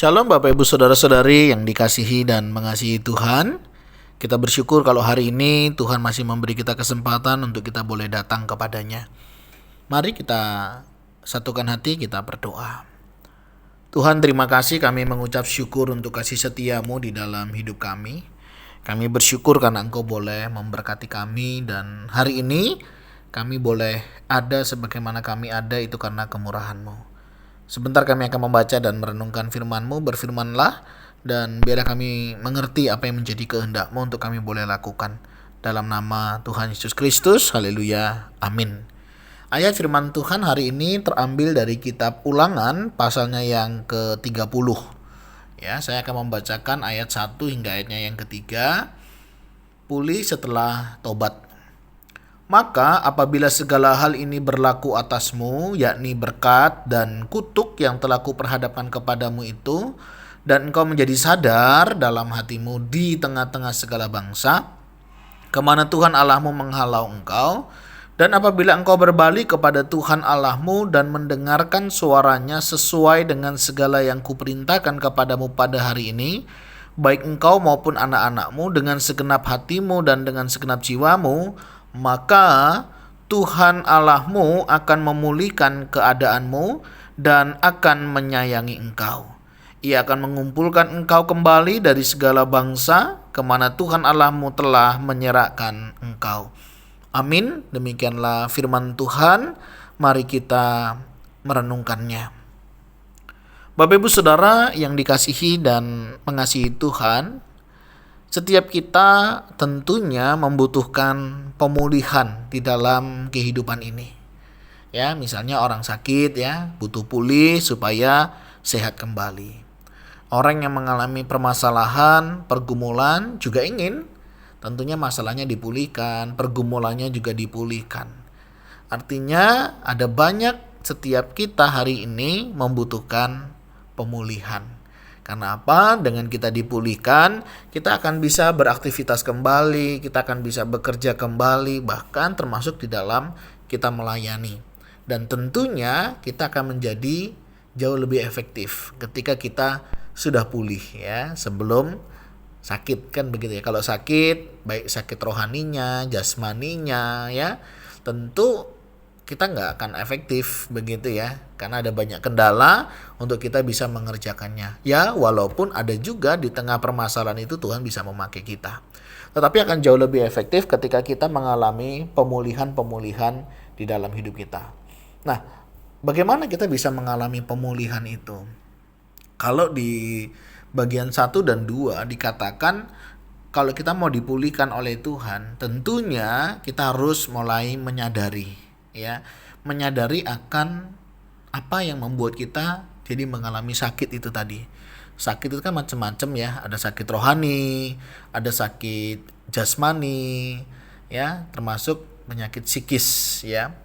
Shalom Bapak Ibu Saudara-saudari yang dikasihi dan mengasihi Tuhan. Kita bersyukur kalau hari ini Tuhan masih memberi kita kesempatan untuk kita boleh datang kepadanya. Mari kita satukan hati, kita berdoa. Tuhan, terima kasih, kami mengucap syukur untuk kasih setiamu di dalam hidup kami. Kami bersyukur karena Engkau boleh memberkati kami, dan hari ini kami boleh ada sebagaimana kami ada itu karena kemurahan-Mu. Sebentar kami akan membaca dan merenungkan firman-Mu. Berfirmanlah dan biarlah kami mengerti apa yang menjadi kehendak-Mu untuk kami boleh lakukan. Dalam nama Tuhan Yesus Kristus, haleluya, amin. Ayat firman Tuhan hari ini terambil dari kitab Ulangan pasalnya yang ke-30. Ya, saya akan membacakan ayat 1 hingga ayatnya yang ketiga. Pulih setelah tobat. Maka apabila segala hal ini berlaku atasmu, yakni berkat dan kutuk yang telah kuperhadapkan kepadamu itu, dan engkau menjadi sadar dalam hatimu di tengah-tengah segala bangsa, kemana Tuhan Allahmu menghalau engkau, dan apabila engkau berbalik kepada Tuhan Allahmu dan mendengarkan suaranya sesuai dengan segala yang kuperintahkan kepadamu pada hari ini, baik engkau maupun anak-anakmu dengan segenap hatimu dan dengan segenap jiwamu, maka Tuhan Allahmu akan memulihkan keadaanmu dan akan menyayangi engkau. Ia akan mengumpulkan engkau kembali dari segala bangsa kemana Tuhan Allahmu telah menyerahkan engkau. Amin. Demikianlah firman Tuhan. Mari kita merenungkannya. Bapak Ibu Saudara yang dikasihi dan mengasihi Tuhan, setiap kita tentunya membutuhkan pemulihan di dalam kehidupan ini. Ya, misalnya orang sakit ya, butuh pulih supaya sehat kembali. Orang yang mengalami permasalahan, pergumulan juga ingin tentunya masalahnya dipulihkan, pergumulannya juga dipulihkan. Artinya ada banyak setiap kita hari ini membutuhkan pemulihan. Karena apa? Dengan kita dipulihkan, kita akan bisa beraktivitas kembali, kita akan bisa bekerja kembali, bahkan termasuk di dalam kita melayani. Dan tentunya kita akan menjadi jauh lebih efektif ketika kita sudah pulih ya, sebelum sakit kan begitu ya. Kalau sakit, baik sakit rohaninya, jasmaninya ya, tentu kita nggak akan efektif begitu ya, karena ada banyak kendala untuk kita bisa mengerjakannya. Ya, walaupun ada juga di tengah permasalahan itu Tuhan bisa memakai kita. Tetapi akan jauh lebih efektif ketika kita mengalami pemulihan-pemulihan di dalam hidup kita. Nah, bagaimana kita bisa mengalami pemulihan itu? Kalau di bagian 1 dan 2 dikatakan kalau kita mau dipulihkan oleh Tuhan, tentunya kita harus mulai menyadari ya, menyadari akan apa yang membuat kita jadi mengalami sakit itu tadi. Sakit itu kan macam-macam ya, ada sakit rohani, ada sakit jasmani ya, termasuk penyakit psikis ya.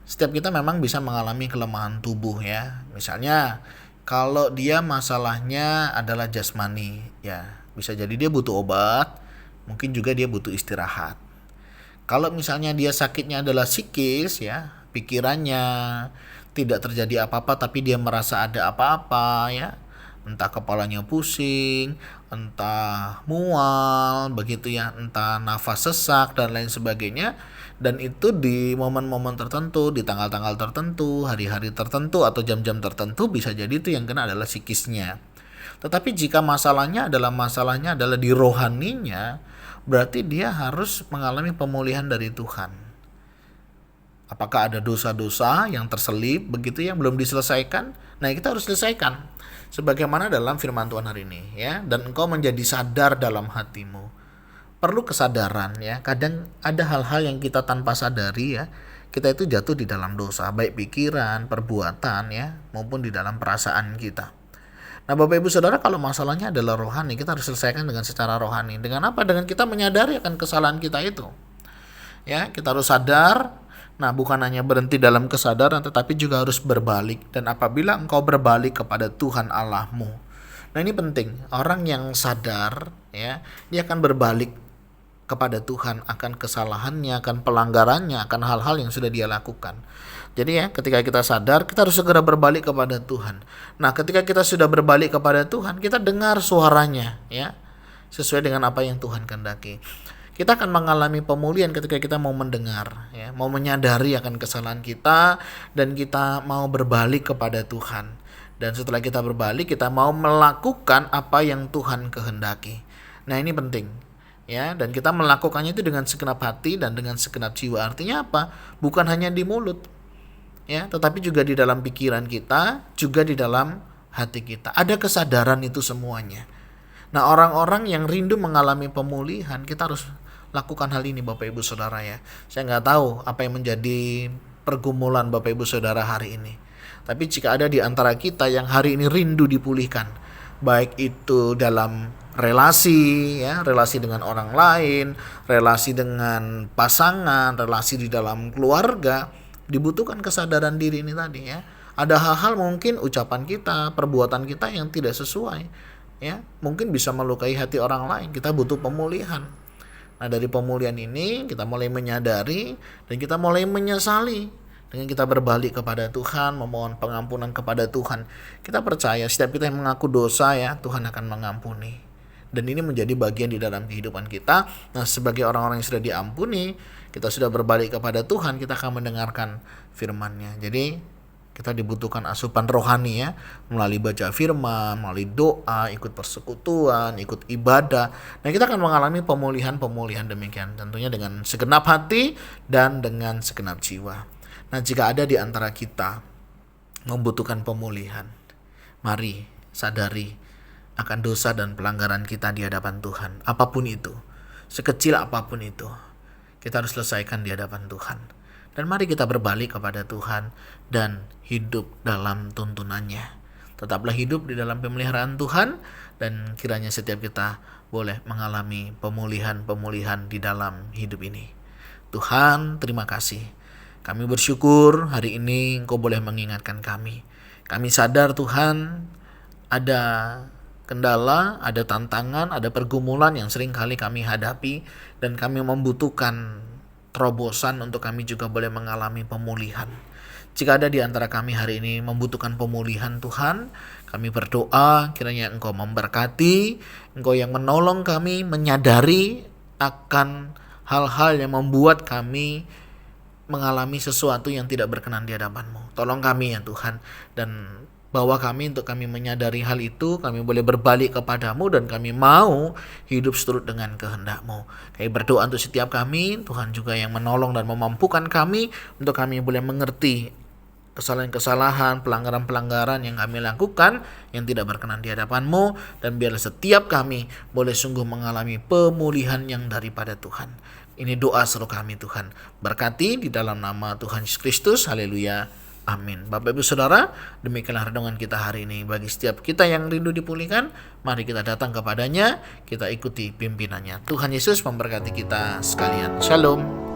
Setiap kita memang bisa mengalami kelemahan tubuh ya. Misalnya kalau dia masalahnya adalah jasmani ya, bisa jadi dia butuh obat, mungkin juga dia butuh istirahat. Kalau misalnya dia sakitnya adalah psikis ya, pikirannya tidak terjadi apa-apa tapi dia merasa ada apa-apa ya, entah kepalanya pusing, entah mual begitu ya, entah nafas sesak dan lain sebagainya, dan itu di momen-momen tertentu, di tanggal-tanggal tertentu, hari-hari tertentu atau jam-jam tertentu, bisa jadi itu yang kena adalah psikisnya. Tetapi jika masalahnya adalah di rohaninya, berarti dia harus mengalami pemulihan dari Tuhan. Apakah ada dosa-dosa yang terselip begitu yang belum diselesaikan? Nah, kita harus selesaikan. Sebagaimana dalam firman Tuhan hari ini ya, dan engkau menjadi sadar dalam hatimu. Perlu kesadaran ya. Kadang ada hal-hal yang kita tanpa sadari ya, kita itu jatuh di dalam dosa, baik pikiran, perbuatan ya, maupun di dalam perasaan kita. Nah, Bapak Ibu Saudara, kalau masalahnya adalah rohani, kita harus selesaikan dengan secara rohani. Dengan apa? Dengan kita menyadari akan kesalahan kita itu. Ya, kita harus sadar. Nah, bukan hanya berhenti dalam kesadaran, tetapi juga harus berbalik. Dan apabila engkau berbalik kepada Tuhan Allahmu. Nah, ini penting. Orang yang sadar, ya, dia akan berbalik kepada Tuhan akan kesalahannya, akan pelanggarannya, akan hal-hal yang sudah dia lakukan. Jadi ya, ketika kita sadar, kita harus segera berbalik kepada Tuhan. Nah, ketika kita sudah berbalik kepada Tuhan, kita dengar suaranya, ya, sesuai dengan apa yang Tuhan kehendaki. Kita akan mengalami pemulihan ketika kita mau mendengar, ya, mau menyadari akan kesalahan kita, dan kita mau berbalik kepada Tuhan. Dan setelah kita berbalik, kita mau melakukan apa yang Tuhan kehendaki. Nah, ini penting, ya, dan kita melakukannya itu dengan segenap hati dan dengan segenap jiwa. Artinya apa? Bukan hanya di mulut, ya, tetapi juga di dalam pikiran kita, juga di dalam hati kita. Ada kesadaran itu semuanya. Nah, orang-orang yang rindu mengalami pemulihan, kita harus lakukan hal ini, Bapak Ibu Saudara, ya. Saya nggak tahu apa yang menjadi pergumulan Bapak Ibu Saudara hari ini. Tapi jika ada di antara kita yang hari ini rindu dipulihkan, baik itu dalam relasi, ya, relasi dengan orang lain, relasi dengan pasangan, relasi di dalam keluarga, dibutuhkan kesadaran diri ini tadi, ya. Ada hal-hal mungkin ucapan kita, perbuatan kita yang tidak sesuai, ya, mungkin bisa melukai hati orang lain. Kita butuh pemulihan. Nah, dari pemulihan ini kita mulai menyadari dan kita mulai menyesali. Dengan kita berbalik kepada Tuhan, memohon pengampunan kepada Tuhan, kita percaya setiap kita yang mengaku dosa, ya, Tuhan akan mengampuni. Dan ini menjadi bagian di dalam kehidupan kita. Nah, sebagai orang-orang yang sudah diampuni, kita sudah berbalik kepada Tuhan, kita akan mendengarkan firman-Nya. Jadi kita dibutuhkan asupan rohani, ya, melalui baca firman, melalui doa, ikut persekutuan, ikut ibadah. Nah, kita akan mengalami pemulihan-pemulihan demikian, tentunya dengan segenap hati dan dengan segenap jiwa. Nah, jika ada di antara kita membutuhkan pemulihan, mari sadari akan dosa dan pelanggaran kita di hadapan Tuhan. Apapun itu, sekecil apapun itu, kita harus selesaikan di hadapan Tuhan. Dan mari kita berbalik kepada Tuhan dan hidup dalam tuntunannya. Tetaplah hidup di dalam pemeliharaan Tuhan, dan kiranya setiap kita boleh mengalami pemulihan-pemulihan di dalam hidup ini. Tuhan, terima kasih. Kami bersyukur hari ini Engkau boleh mengingatkan kami. Kami sadar Tuhan, ada kendala, ada tantangan, ada pergumulan yang sering kali kami hadapi, dan kami membutuhkan terobosan untuk kami juga boleh mengalami pemulihan. Jika ada di antara kami hari ini membutuhkan pemulihan Tuhan, kami berdoa kiranya Engkau memberkati, Engkau yang menolong kami menyadari akan hal-hal yang membuat kami mengalami sesuatu yang tidak berkenan di hadapan-Mu. Tolong kami, ya Tuhan, dan bawa kami untuk kami menyadari hal itu, kami boleh berbalik kepadamu, dan kami mau hidup seturut dengan kehendak-Mu. Kami berdoa untuk setiap kami, Tuhan juga yang menolong dan memampukan kami untuk kami boleh mengerti kesalahan-kesalahan, pelanggaran-pelanggaran yang kami lakukan yang tidak berkenan di hadapan-Mu, dan biarlah setiap kami boleh sungguh mengalami pemulihan yang daripada Tuhan. Ini doa seluruh kami, Tuhan. Berkati di dalam nama Tuhan Yesus Kristus. Haleluya. Amin. Bapak Ibu Saudara, demikianlah renungan kita hari ini. Bagi setiap kita yang rindu dipulihkan, mari kita datang kepadanya, kita ikuti pimpinannya. Tuhan Yesus memberkati kita sekalian. Shalom.